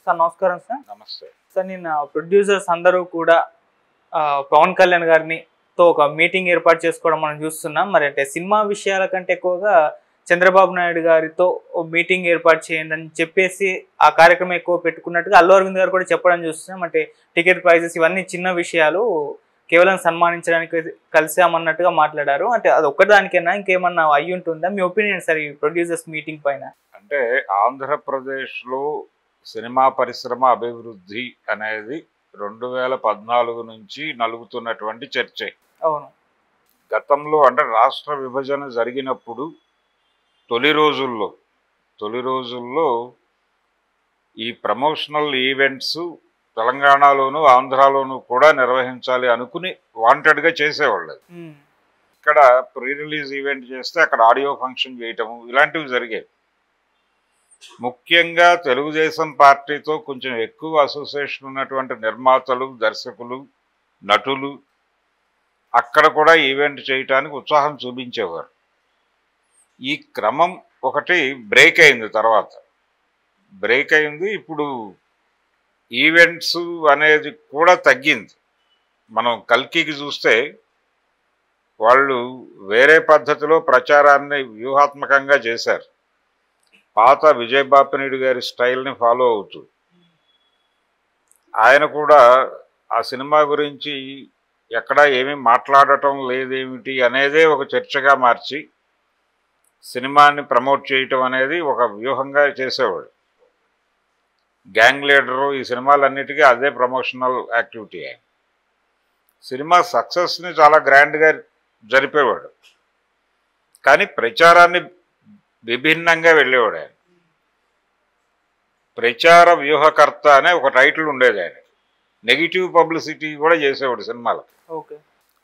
Sir నమస్కారం sir. నమస్తే sir నిన్న ప్రొడ్యూసర్స్ అందరూ కూడా పవన్ కళ్యాణ్ గారితో ఒక మీటింగ్ ఏర్పాటు చేసుకోవడం మనం చూస్తున్నాం. మరి అంటే సినిమా విషయాల కంటే ఎక్కువగా చంద్రబాబు నాయుడు గారితో మీటింగ్ ఏర్పాటు చేయండి అని చెప్పేసి ఆ కార్యక్రమం ఎక్కువ పెట్టుకున్నట్టుగా అల్లు అరవింద్ గారు కూడా చెప్పడం చూస్తున్నాం. అంటే టికెట్ ప్రైజెస్ ఇవన్నీ చిన్న విషయాలు, కేవలం సన్మానించడానికి కలిసామన్నట్టుగా మాట్లాడారు. అంటే అది ఒక్కదానికైనా ఇంకేమన్నా అయ్యి ఉంటుందా? మీ ఒపీనియన్ సార్ ఈ ప్రొడ్యూసర్స్ మీటింగ్ పైన. అంటే ఆంధ్రప్రదేశ్లో సినిమా పరిశ్రమ అభివృద్ధి అనేది 2014 నుంచి నలుగుతున్నటువంటి చర్చే. అవును. గతంలో అంటే రాష్ట్ర విభజన జరిగినప్పుడు తొలి రోజుల్లో ఈ ప్రమోషనల్ ఈవెంట్స్ తెలంగాణలోను ఆంధ్రాలోను కూడా నిర్వహించాలి అనుకుని వాంటెడ్గా చేసేవాళ్ళు. ఇక్కడ ప్రీ రిలీజ్ ఈవెంట్ చేస్తే అక్కడ ఆడియో ఫంక్షన్ చేయటము ఇలాంటివి జరిగేవి. ముఖ్యంగా తెలుగుదేశం పార్టీతో కొంచెం ఎక్కువ అసోసియేషన్ ఉన్నటువంటి నిర్మాతలు, దర్శకులు, నటులు అక్కడ కూడా ఈవెంట్ చేయటానికి ఉత్సాహం చూపించేవారు. ఈ క్రమం ఒకటి బ్రేక్ అయింది. ఇప్పుడు ఈవెంట్స్ అనేది కూడా తగ్గింది. మనం కల్కికి చూస్తే వాళ్ళు వేరే పద్ధతిలో ప్రచారాన్ని వ్యూహాత్మకంగా చేశారు. పాత విజయబాపినేడు గారి స్టైల్ని ఫాలో అవుతూ ఆయన కూడా ఆ సినిమా గురించి ఎక్కడా ఏమీ మాట్లాడటం లేదేమిటి అనేదే ఒక చర్చగా మార్చి సినిమాని ప్రమోట్ చేయటం అనేది ఒక వ్యూహంగా చేసేవాడు. గ్యాంగ్ లీడరు ఈ సినిమాలన్నిటికీ అదే ప్రమోషనల్ యాక్టివిటీ. సినిమా సక్సెస్ని చాలా గ్రాండ్గా జరిపేవాడు, కానీ ప్రచారాన్ని విభిన్నంగా వెళ్ళేవాడు. ఆయన ప్రచార వ్యూహకర్త అనే ఒక టైటిల్ ఉండేది. ఆయన నెగిటివ్ పబ్లిసిటీ కూడా చేసేవాడు సినిమాలకు.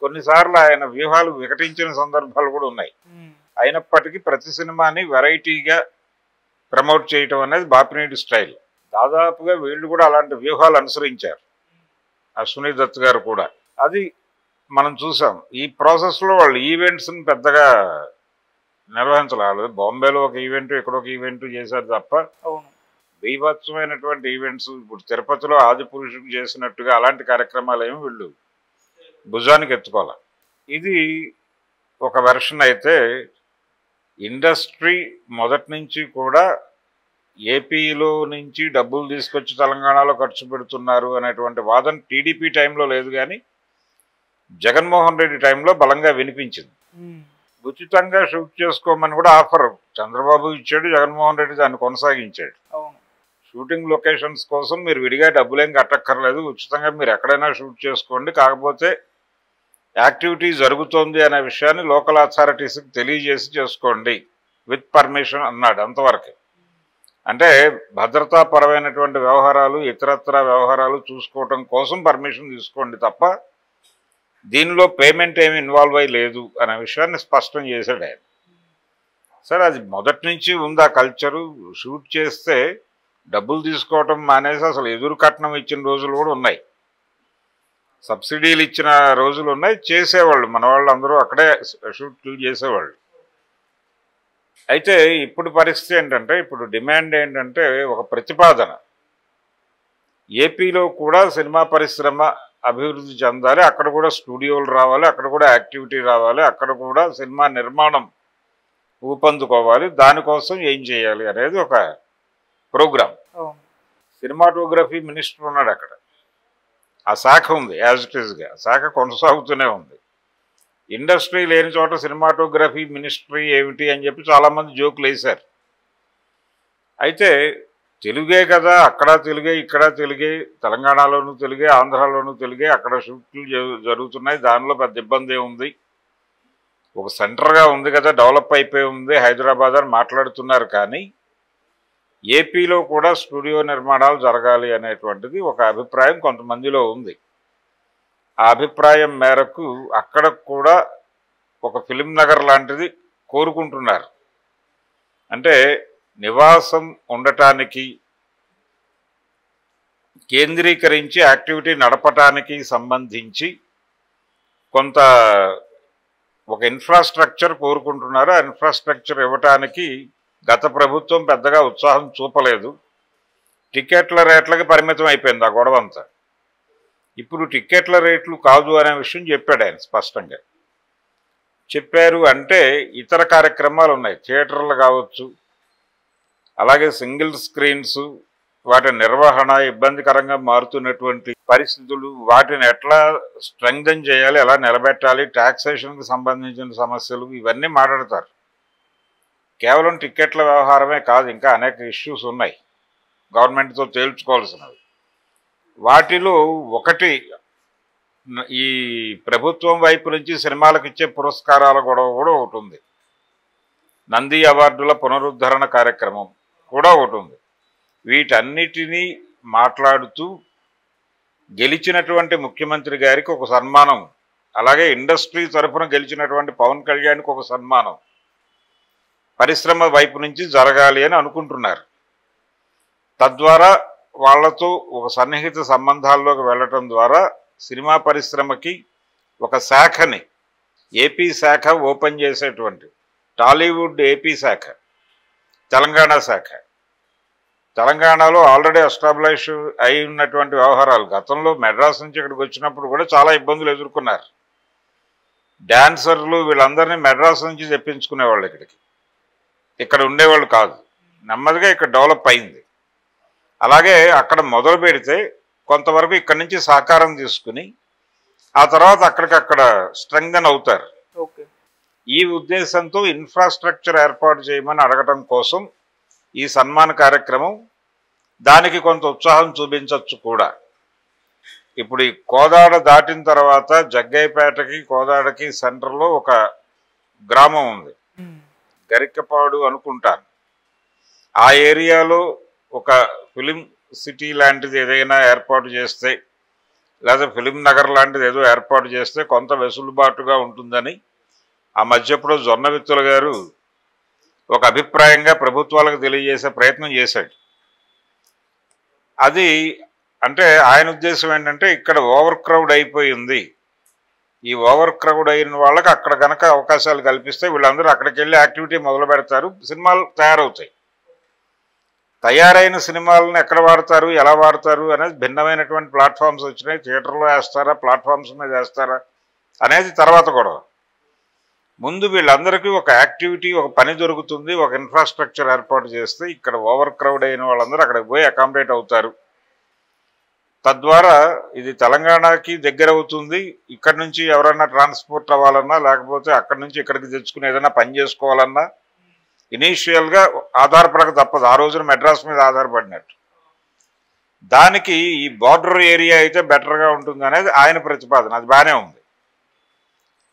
కొన్నిసార్లు ఆయన వ్యూహాలు వికటించిన సందర్భాలు కూడా ఉన్నాయి. అయినప్పటికీ ప్రతి సినిమాని వెరైటీగా ప్రమోట్ చేయటం అనేది బాపినేడు స్టైల్. దాదాపుగా వీళ్ళు కూడా అలాంటి వ్యూహాలు అనుసరించారు, అశ్విని దత్ గారు కూడా. అది మనం చూసాం. ఈ ప్రాసెస్లో వాళ్ళు ఈవెంట్స్ని పెద్దగా నిర్వహించలేదు. బాంబేలో ఒక ఈవెంట్, ఇక్కడ ఒక ఈవెంట్ చేశారు తప్ప బీభత్సమైనటువంటి ఈవెంట్స్ ఇప్పుడు తిరుపతిలో ఆదిపురుషుడు చేసినట్టుగా అలాంటి కార్యక్రమాలు ఏమి వీళ్ళు భుజానికి ఎత్తుకోవాలి. ఇది ఒక వెర్షన్ అయితే, ఇండస్ట్రీ మొదటి నుంచి కూడా ఏపీలో నుంచి డబ్బులు తీసుకొచ్చి తెలంగాణలో ఖర్చు పెడుతున్నారు అనేటువంటి వాదన టీడీపీ టైంలో లేదు, కానీ జగన్మోహన్ రెడ్డి టైంలో బలంగా వినిపించింది. ఉచితంగా షూట్ చేసుకోమని కూడా ఆఫర్ చంద్రబాబు ఇచ్చాడు, జగన్మోహన్ రెడ్డి దాన్ని కొనసాగించాడు. షూటింగ్ లొకేషన్స్ కోసం మీరు విడిగా డబ్బులేం కట్టక్కర్లేదు, ఉచితంగా మీరు ఎక్కడైనా షూట్ చేసుకోండి, కాకపోతే యాక్టివిటీ జరుగుతోంది అనే విషయాన్ని లోకల్ అథారిటీస్కి తెలియజేసి చేసుకోండి విత్ పర్మిషన్ అన్నాడు. అంతవరకే. అంటే భద్రతాపరమైనటువంటి వ్యవహారాలు, ఇతరత్ర వ్యవహారాలు చూసుకోవటం కోసం పర్మిషన్ తీసుకోండి తప్ప దీనిలో పేమెంట్ ఏమి ఇన్వాల్వ్ అయ్యి లేదు అనే విషయాన్ని స్పష్టం చేశాడు ఆయన. సరే, అది మొదటి నుంచి ఉంది ఆ కల్చరు. షూట్ చేస్తే డబ్బులు తీసుకోవటం మానేసి అసలు ఎదురు కట్నం ఇచ్చిన రోజులు కూడా ఉన్నాయి, సబ్సిడీలు ఇచ్చిన రోజులు ఉన్నాయి. చేసేవాళ్ళు మన వాళ్ళు అందరూ అక్కడే షూట్లు చేసేవాళ్ళు. అయితే ఇప్పుడు పరిస్థితి ఏంటంటే, ఇప్పుడు డిమాండ్ ఏంటంటే ఒక ప్రతిపాదన, ఏపీలో కూడా సినిమా పరిశ్రమ అభివృద్ధి చెందాలి, అక్కడ కూడా స్టూడియోలు రావాలి, అక్కడ కూడా యాక్టివిటీ రావాలి, అక్కడ కూడా సినిమా నిర్మాణం ఊపందుకోవాలి, దానికోసం ఏం చేయాలి అనేది ఒక ప్రోగ్రామ్. సినిమాటోగ్రఫీ మినిస్టర్ ఉన్నాడు అక్కడ, ఆ శాఖ ఉంది యాజ్ ఇట్ ఈస్గా, శాఖ కొనసాగుతూనే ఉంది. ఇండస్ట్రీ లేని చోట సినిమాటోగ్రఫీ మినిస్ట్రీ ఏమిటి అని చెప్పి చాలామంది జోకులు వేశారు. అయితే తెలుగే కదా, అక్కడ తెలుగే, ఇక్కడ తెలుగే, తెలంగాణలోనూ తెలుగే, ఆంధ్రాలోనూ తెలుగే, అక్కడ షూట్లు జరుగుతున్నాయి, దానిలో పెద్ద ఇబ్బంది ఉంది, ఒక సెంటర్గా ఉంది కదా, డెవలప్ అయిపోయి ఉంది హైదరాబాద్ అని మాట్లాడుతున్నారు. కానీ ఏపీలో కూడా స్టూడియో నిర్మాణాలు జరగాలి అనేటువంటిది ఒక అభిప్రాయం కొంతమందిలో ఉంది. ఆ అభిప్రాయం మేరకు అక్కడ కూడా ఒక ఫిలిం నగర్ లాంటిది కోరుకుంటున్నారు. అంటే నివాసం ఉండటానికి, కేంద్రీకరించి యాక్టివిటీ నడపటానికి సంబంధించి కొంత ఒక ఇన్ఫ్రాస్ట్రక్చర్ కోరుకుంటున్నారు. ఆ ఇన్ఫ్రాస్ట్రక్చర్ ఇవ్వటానికి గత ప్రభుత్వం పెద్దగా ఉత్సాహం చూపలేదు. టికెట్ల రేట్లకి పరిమితం అయిపోయింది ఆ గొడవ అంతా. ఇప్పుడు టికెట్ల రేట్లు కాదు అనే విషయం చెప్పాడు ఆయన స్పష్టంగా. చెప్పారు అంటే ఇతర కార్యక్రమాలు ఉన్నాయి, థియేటర్లు కావచ్చు, అలాగే సింగిల్ స్క్రీన్స్, వాటి నిర్వహణ ఇబ్బందికరంగా మారుతున్నటువంటి పరిస్థితులు, వాటిని ఎట్లా స్ట్రెంగ్థెన్ చేయాలి, ఎలా నిలబెట్టాలి, ట్యాక్సేషన్కి సంబంధించిన సమస్యలు, ఇవన్నీ మాట్లాడతారు. కేవలం టికెట్ల వ్యవహారమే కాదు, ఇంకా అనేక ఇష్యూస్ ఉన్నాయి గవర్నమెంట్తో తేల్చుకోవాల్సినవి. వాటిలో ఒకటి ఈ ప్రభుత్వం వైపు నుంచి సినిమాలకు ఇచ్చే పురస్కారాల గొడవ కూడా ఒకటి ఉంది. నంది అవార్డుల పునరుద్ధరణ కార్యక్రమం కూడా ఒకటి ఉంది. వీటన్నిటినీ మాట్లాడుతూ గెలిచినటువంటి ముఖ్యమంత్రి గారికి ఒక సన్మానం, అలాగే ఇండస్ట్రీ తరఫున గెలిచినటువంటి పవన్ కళ్యాణ్కి ఒక సన్మానం పరిశ్రమ వైపు నుంచి జరగాలి అని అనుకుంటున్నారు. తద్వారా వాళ్లతో ఒక సన్నిహిత సంబంధాల్లోకి వెళ్ళటం ద్వారా సినిమా పరిశ్రమకి ఒక శాఖని, ఏపీ శాఖ ఓపెన్ చేసేటువంటి, టాలీవుడ్ ఏపీ శాఖ, తెలంగాణ శాఖ. తెలంగాణలో ఆల్రెడీ ఎస్టాబ్లిష్ అయి ఉన్నటువంటి వ్యవహారాలు, గతంలో మెడ్రాస్ నుంచి ఇక్కడికి వచ్చినప్పుడు కూడా చాలా ఇబ్బందులు ఎదుర్కొన్నారు. డాన్సర్లు వీళ్ళందరినీ మెడ్రాస్ నుంచి తెప్పించుకునేవాళ్ళు, ఇక్కడ ఉండేవాళ్ళు కాదు. నెమ్మదిగా ఇక్కడ డెవలప్ అయింది. అలాగే అక్కడ మొదలు పెడితే కొంతవరకు ఇక్కడి నుంచి సహకారం తీసుకుని ఆ తర్వాత అక్కడికక్కడ స్ట్రెంగ్థెన్ అవుతారు. ఈ ఉద్దేశంతో ఇన్ఫ్రాస్ట్రక్చర్ ఏర్పాటు చేయమని అడగటం కోసం ఈ సన్మాన కార్యక్రమం, దానికి కొంత ఉత్సాహం చూపించవచ్చు కూడా. ఇప్పుడు ఈ కోదాడ దాటిన తర్వాత జగ్గయ్యపేటకి కోదాడకి సెంటర్లో ఒక గ్రామం ఉంది, గరికపాడు అనుకుంటాను. ఆ ఏరియాలో ఒక ఫిలిం సిటీ లాంటిది ఏదైనా ఏర్పాటు చేస్తే, లేదా ఫిలిం నగర్ లాంటిది ఏదో ఏర్పాటు చేస్తే కొంత వెసులుబాటుగా ఉంటుందని ఆ మధ్య ఎప్పుడో జొన్నవిత్తుల గారు ఒక అభిప్రాయంగా ప్రభుత్వాలకు తెలియజేసే ప్రయత్నం చేశాడు. అది అంటే ఆయన ఉద్దేశం ఏంటంటే, ఇక్కడ ఓవర్ క్రౌడ్ అయిపోయింది, ఈ ఓవర్ క్రౌడ్ అయిన వాళ్ళకి అక్కడ కనుక అవకాశాలు కల్పిస్తే వీళ్ళందరూ అక్కడికి వెళ్ళి యాక్టివిటీ మొదలు పెడతారు, సినిమాలు తయారవుతాయి. తయారైన సినిమాలను ఎక్కడ వాడతారు, ఎలా వాడతారు అనేది భిన్నమైనటువంటి ప్లాట్ఫామ్స్ వచ్చినాయి. థియేటర్లో వేస్తారా, ప్లాట్ఫామ్స్ మీద వేస్తారా అనేది తర్వాత గొడవ. ముందు వీళ్ళందరికీ ఒక యాక్టివిటీ, ఒక పని దొరుకుతుంది, ఒక ఇన్ఫ్రాస్ట్రక్చర్ ఏర్పాటు చేస్తే ఇక్కడ ఓవర్ క్రౌడ్ అయిన వాళ్ళందరూ అక్కడికి పోయి అకామిడేట్ అవుతారు. తద్వారా ఇది తెలంగాణకి దగ్గర అవుతుంది. ఇక్కడి నుంచి ఎవరైనా ట్రాన్స్పోర్ట్ అవ్వాలన్నా, లేకపోతే అక్కడి నుంచి ఇక్కడికి తెచ్చుకుని ఏదైనా పని చేసుకోవాలన్నా ఇనీషియల్గా ఆధారపడక తప్పదు. ఆ రోజున మెడ్రాస్ మీద ఆధారపడినట్టు. దానికి ఈ బార్డర్ ఏరియా అయితే బెటర్గా ఉంటుంది అనేది ఆయన ప్రతిపాదన. అది బాగానే ఉంది.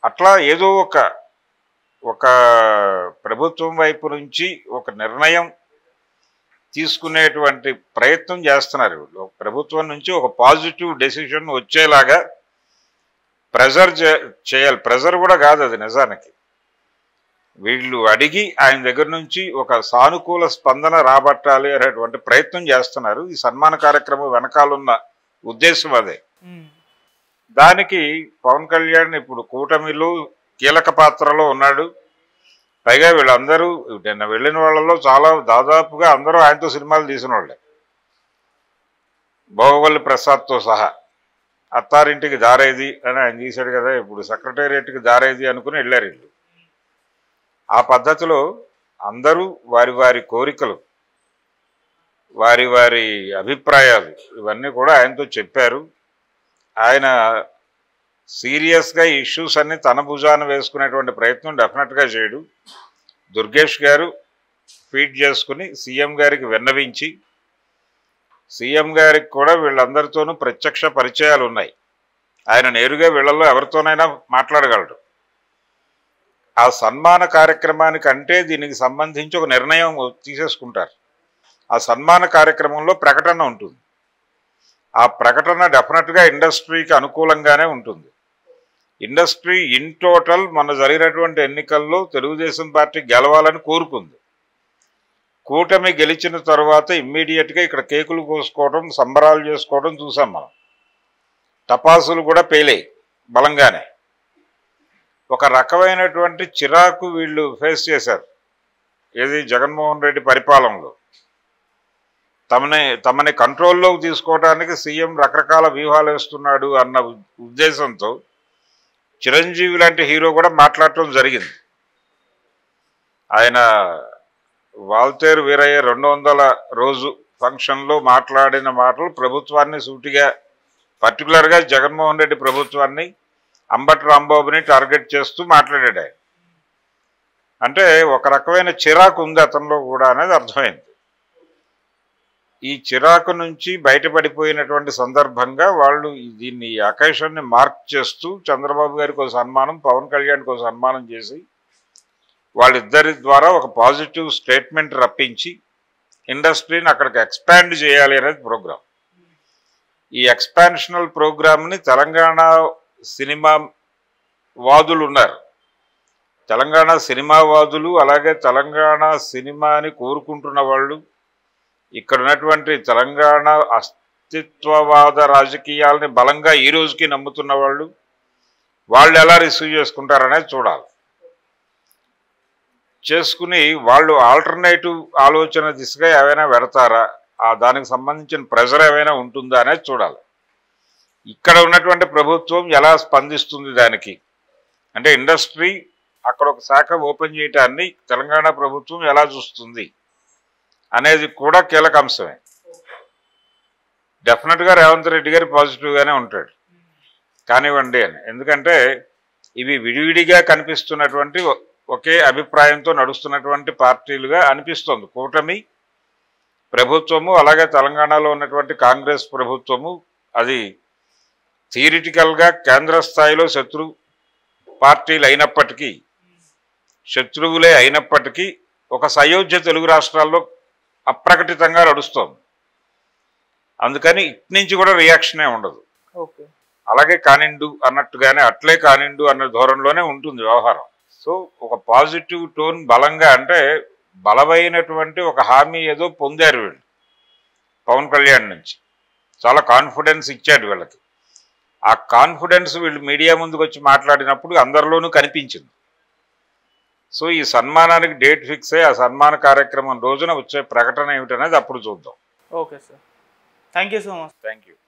అట్లా ఏదో ఒక ప్రభుత్వం వైపు నుంచి ఒక నిర్ణయం తీసుకునేటువంటి ప్రయత్నం చేస్తున్నారు. ప్రభుత్వం నుంచి ఒక పాజిటివ్ డెసిషన్ వచ్చేలాగా ప్రెజర్ చేయాలి. ప్రెజర్ కూడా కాదు అది నిజానికి. వీళ్ళు అడిగి ఆయన దగ్గర నుంచి ఒక సానుకూల స్పందన రాబట్టాలి అనేటువంటి ప్రయత్నం చేస్తున్నారు. ఈ సన్మాన కార్యక్రమం వెనకాలన్న ఉద్దేశం అదే. దానికి పవన్ కళ్యాణ్ ఇప్పుడు కూటమిలో కీలక పాత్రలో ఉన్నాడు. పైగా వీళ్ళందరూ నిన్న వెళ్ళిన వాళ్ళలో దాదాపుగా అందరూ ఆయనతో సినిమాలు తీసిన వాళ్ళే, భోగవల్లి ప్రసాద్తో సహా. అత్తారింటికి దారేది అని ఆయన తీశాడు కదా, ఇప్పుడు సెక్రటేరియట్కి దారేది అనుకుని వెళ్ళారు వీళ్ళు. ఆ పద్ధతిలో అందరూ వారి వారి కోరికలు, వారి వారి అభిప్రాయాలు ఇవన్నీ కూడా ఆయనతో చెప్పారు. ఆయన సీరియస్గా ఈ ఇష్యూస్ అన్ని తన భుజాన వేసుకునేటువంటి ప్రయత్నం డెఫినెట్గా చేయడు. దుర్గేష్ గారు ఫీడ్ చేసుకుని సీఎం గారికి విన్నవించి, సీఎం గారికి కూడా వీళ్ళందరితోనూ ప్రత్యక్ష పరిచయాలు ఉన్నాయి. ఆయన నేరుగా వీళ్ళల్లో ఎవరితోనైనా మాట్లాడగలడు. ఆ సన్మాన కార్యక్రమానికి అంటే దీనికి సంబంధించి ఒక నిర్ణయం తీసేసుకుంటారు. ఆ సన్మాన కార్యక్రమంలో ప్రకటన ఉంటుంది. ఆ ప్రకటన డెఫినెట్గా ఇండస్ట్రీకి అనుకూలంగానే ఉంటుంది. ఇండస్ట్రీ ఇన్ టోటల్ మన జరిగినటువంటి ఎన్నికల్లో తెలుగుదేశం పార్టీ గెలవాలని కోరుకుంది. కూటమి గెలిచిన తర్వాత ఇమ్మీడియట్గా ఇక్కడ కేకులు కోసుకోవడం, సంబరాలు చేసుకోవడం చూసాం మనం. టపాసులు కూడా పేలాయి బలంగానే. ఒక రకమైనటువంటి చిరాకు వీళ్ళు ఫేస్ చేశారు ఏది జగన్మోహన్ రెడ్డి పరిపాలనలో. తమని కంట్రోల్లోకి తీసుకోవడానికి సీఎం రకరకాల వ్యూహాలు వేస్తున్నాడు అన్న ఉద్దేశంతో చిరంజీవి లాంటి హీరో కూడా మాట్లాడటం జరిగింది. ఆయన వాల్తేరు వీరయ్య 200వ రోజు ఫంక్షన్లో మాట్లాడిన మాటలు ప్రభుత్వాన్ని సూటిగా, పర్టికులర్గా జగన్మోహన్ రెడ్డి ప్రభుత్వాన్ని, అంబటి రాంబాబుని టార్గెట్ చేస్తూ మాట్లాడాడు ఆయన. అంటే ఒక రకమైన చిరాకు ఉంది అతనిలో కూడా అనేది అర్థమైంది. ఈ చిరాకు నుంచి బయటపడిపోయినటువంటి సందర్భంగా వాళ్ళు దీన్ని అకేషన్ని మార్క్ చేస్తూ చంద్రబాబు గారికి ఒక సన్మానం, పవన్ కళ్యాణ్కి ఒక సన్మానం చేసి వాళ్ళిద్దరి ద్వారా ఒక పాజిటివ్ స్టేట్మెంట్ రప్పించి ఇండస్ట్రీని అక్కడికి ఎక్స్పాండ్ చేయాలి అనేది ప్రోగ్రాం. ఈ ఎక్స్పాన్షనల్ ప్రోగ్రామ్ని తెలంగాణ సినిమా వాదులు ఉన్నారు, తెలంగాణ సినిమా వాదులు, అలాగే తెలంగాణ సినిమాని కోరుకుంటున్న వాళ్ళు, ఇక్కడ ఉన్నటువంటి తెలంగాణ అస్తిత్వవాద రాజకీయాలని బలంగా ఈ రోజుకి నమ్ముతున్న వాళ్ళు ఎలా రిసీవ్ చేసుకుంటారనేది చూడాలి. చేసుకుని వాళ్ళు ఆల్టర్నేటివ్ ఆలోచన దిశగా ఏమైనా పెడతారా, దానికి సంబంధించిన ప్రెజర్ ఏమైనా ఉంటుందా అనేది చూడాలి. ఇక్కడ ఉన్నటువంటి ప్రభుత్వం ఎలా స్పందిస్తుంది దానికి, అంటే ఇండస్ట్రీ అక్కడ ఒక శాఖ ఓపెన్ చేయటాన్ని తెలంగాణ ప్రభుత్వం ఎలా చూస్తుంది అనేది కూడా కీలక అంశమే. డెఫినెట్గా రేవంత్ రెడ్డి గారు పాజిటివ్గానే ఉంటాడు కానివ్వండి అని, ఎందుకంటే ఇవి విడివిడిగా కనిపిస్తున్నటువంటి ఒకే అభిప్రాయంతో నడుస్తున్నటువంటి పార్టీలుగా అనిపిస్తుంది. కూటమి ప్రభుత్వము అలాగే తెలంగాణలో ఉన్నటువంటి కాంగ్రెస్ ప్రభుత్వము అది థియరిటికల్గా కేంద్ర స్థాయిలో పార్టీలు అయినప్పటికీ, శత్రువులే అయినప్పటికీ ఒక సయోధ్య తెలుగు రాష్ట్రాల్లో అప్రకటితంగా నడుస్తోంది. అందుకని ఇటు నుంచి కూడా రియాక్షనే ఉండదు. అలాగే కానిండు అన్నట్టుగానే అట్లే కానిండు అన్న ధోరణిలోనే ఉంటుంది వ్యవహారం. సో ఒక పాజిటివ్ టోన్ బలంగా, అంటే బలమైనటువంటి ఒక హామీ ఏదో పొందారు వీళ్ళు పవన్ కళ్యాణ్ నుంచి, చాలా కాన్ఫిడెన్స్ ఇచ్చాడు వీళ్ళకి. ఆ కాన్ఫిడెన్స్ వీళ్ళు మీడియా ముందుకు వచ్చి మాట్లాడినప్పుడు అందరిలోనూ కనిపించింది. సో ఈ సన్మానానికి డేట్ ఫిక్స్ అయ్యి ఆ సన్మాన కార్యక్రమం రోజున వచ్చే ప్రకటన ఏమిటనేది అప్పుడు చూద్దాం. Okay sir, thank you so much. Thank you.